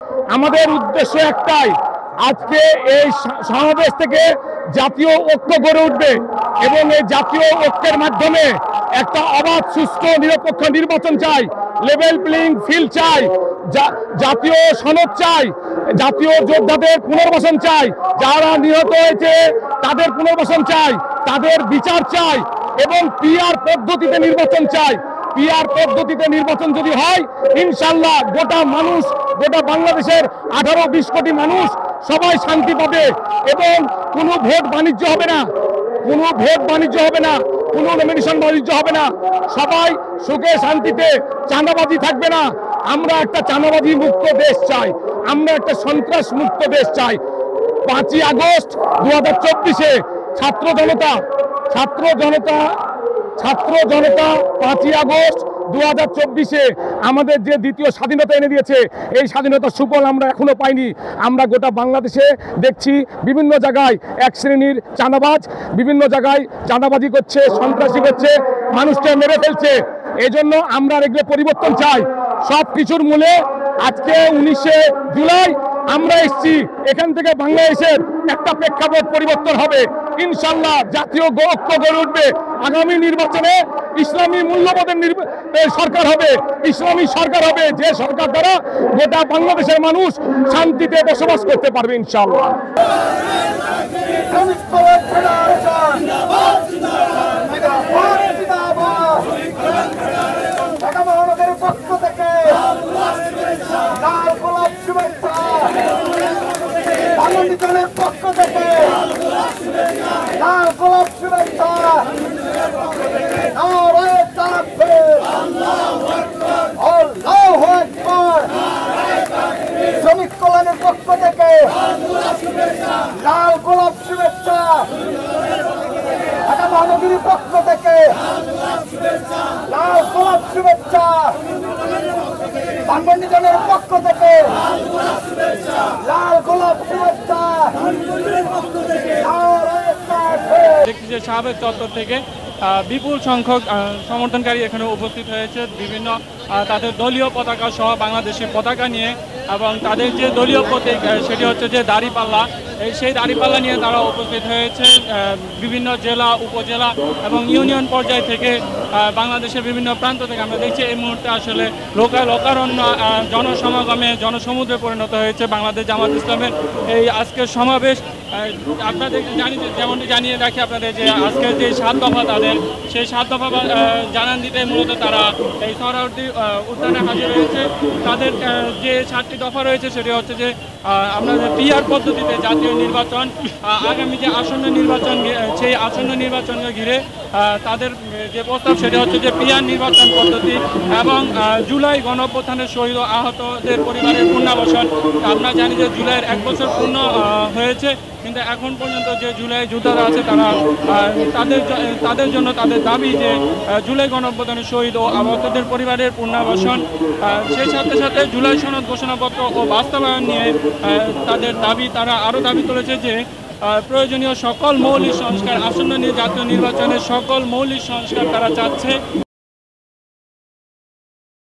আমাদের উদ্দেশ্য একটাই, আজকে এই সমাবেশ থেকে জাতীয় ঐক্য গড়ে উঠবে এবং এই জাতীয় ঐক্যের মাধ্যমে একটা অবাধ, সুষ্ঠু, নিরপেক্ষ নির্বাচন চাই, লেভেল প্লেইং ফিল্ড চাই, জাতীয় সনদ চাই, জাতীয় যোদ্ধাদের পুনর্বাসন চাই, যারা নিহত হয়েছে তাদের পুনর্বাসন চাই, তাদের বিচার চাই এবং পিআর পদ্ধতিতে নির্বাচন চাই। পিআর পদ্ধতিতে নির্বাচন যদি হয়, ইনশাল্লাহ গোটা মানুষ, গোটা বাংলাদেশের 18-20 কোটি মানুষ সবাই শান্তি পাবে এবং কোনো ভোট বাণিজ্য হবে না, কোনো ভোট বাণিজ্য হবে না, কোনো নমিনেশন বাণিজ্য হবে না, সবাই সুখে শান্তিতে, চাঁদাবাজি থাকবে না। আমরা একটা চাঁদাবাজি মুক্ত দেশ চাই, আমরা একটা সন্ত্রাস মুক্ত দেশ চাই। 5ই আগস্ট 2024-এ ছাত্র জনতা 5ই আগস্ট 2024-এ আমাদের যে দ্বিতীয় স্বাধীনতা এনে দিয়েছে, এই স্বাধীনতার সুফল আমরা এখনো পাইনি। আমরা গোটা বাংলাদেশে দেখছি বিভিন্ন জায়গায় এক শ্রেণীর চাঁদাবাজ বিভিন্ন জায়গায় চাঁদাবাজি করছে, সন্ত্রাসী করছে, মানুষকে মেরে ফেলছে। এই জন্য আমরা এগুলো পরিবর্তন চাই। সব কিছুর মূলে আজকে 19শে জুলাই আমরা এসেছি, এখান থেকে বাংলাদেশের একটা প্রেক্ষাপট পরিবর্তন হবে ইনশাল্লাহ। জাতীয় ঐক্য গড়ে উঠবে। আগামী নির্বাচনে ইসলামী মূল্যবোধের সরকার হবে, ইসলামী সরকার হবে, যে সরকার দ্বারা গোটা বাংলাদেশের মানুষ শান্তিতে বসবাস করতে পারবে ইনশাল্লাহ। পক্ষ থেকে লাল গোলাপ শুভেচ্ছা, শ্রমিক কল্যাণের পক্ষ থেকে লাল গোলাপ শুভেচ্ছা, ঢাকা মহানগরীর পক্ষ থেকে লাল গোলাপ শুভেচ্ছা, ধানমন্ডিজনের পক্ষ থেকে লাল গোলাপ শুভেচ্ছা। দেখছি যে শাহবাগ চত্বর থেকে বিপুল সংখ্যক সমর্থনকারী এখানে উপস্থিত হয়েছে, বিভিন্ন তাদের দলীয় পতাকা সহ বাংলাদেশের পতাকা নিয়ে, এবং তাদের যে দলীয় প্রতীক সেটি হচ্ছে যে দাঁড়িপাল্লা, সেই দাঁড়িপাল্লা নিয়ে তারা উপস্থিত হয়েছে বিভিন্ন জেলা, উপজেলা এবং ইউনিয়ন পর্যায় থেকে, বাংলাদেশের বিভিন্ন প্রান্ত থেকে। আমরা দেখছি এই মুহূর্তে আসলে লোকারণ্য জনসমাগমে, জনসমুদ্রে পরিণত হয়েছে বাংলাদেশ জামাত ইসলামের এই আজকের সমাবেশ। আপনাদের যেমনটি জানিয়ে রাখি আপনাদের যে আজকের যে 7 দফা তাদের, সেই 7 দফা জানান দিতে মূলত তারা এই সোহরাওয়ার্দী উদ্যানে হাজির হয়েছে। তাদের যে 7টি দফা রয়েছে সেটি হচ্ছে যে আমরা পিআর পদ্ধতিতে জাতীয় নির্বাচন, আগামী যে আসন্ন নির্বাচন, সেই আসন্ন নির্বাচনকে ঘিরে তাদের যে প্রস্তাব সেটি হচ্ছে যে পিআর নির্বাচন পদ্ধতি এবং জুলাই গণঅভ্যুত্থানের শহীদ ও আহতদের পরিবারের পুনর্বাসন। আমরা জানি যে জুলাইয়ের 1 বছর পূর্ণ হয়েছে, কিন্তু এখন পর্যন্ত যে জুলাই যোদ্ধারা আছে তারা তাদের জন্য তাদের দাবি যে জুলাই গণঅভ্যুত্থানের শহীদ ও আহতদের পরিবারের পুনর্বাসন, সেই সাথে সাথে জুলাই সনদ ঘোষণাপত্র ও বাস্তবায়ন নিয়ে তাদের দাবি, তারা আরও দাবি করেছে যে প্রয়োজনীয় সকল মৌলিক সংস্কার, আসন্ন জাতীয় নির্বাচনের সকল মৌলিক সংস্কার তারা চাচ্ছে।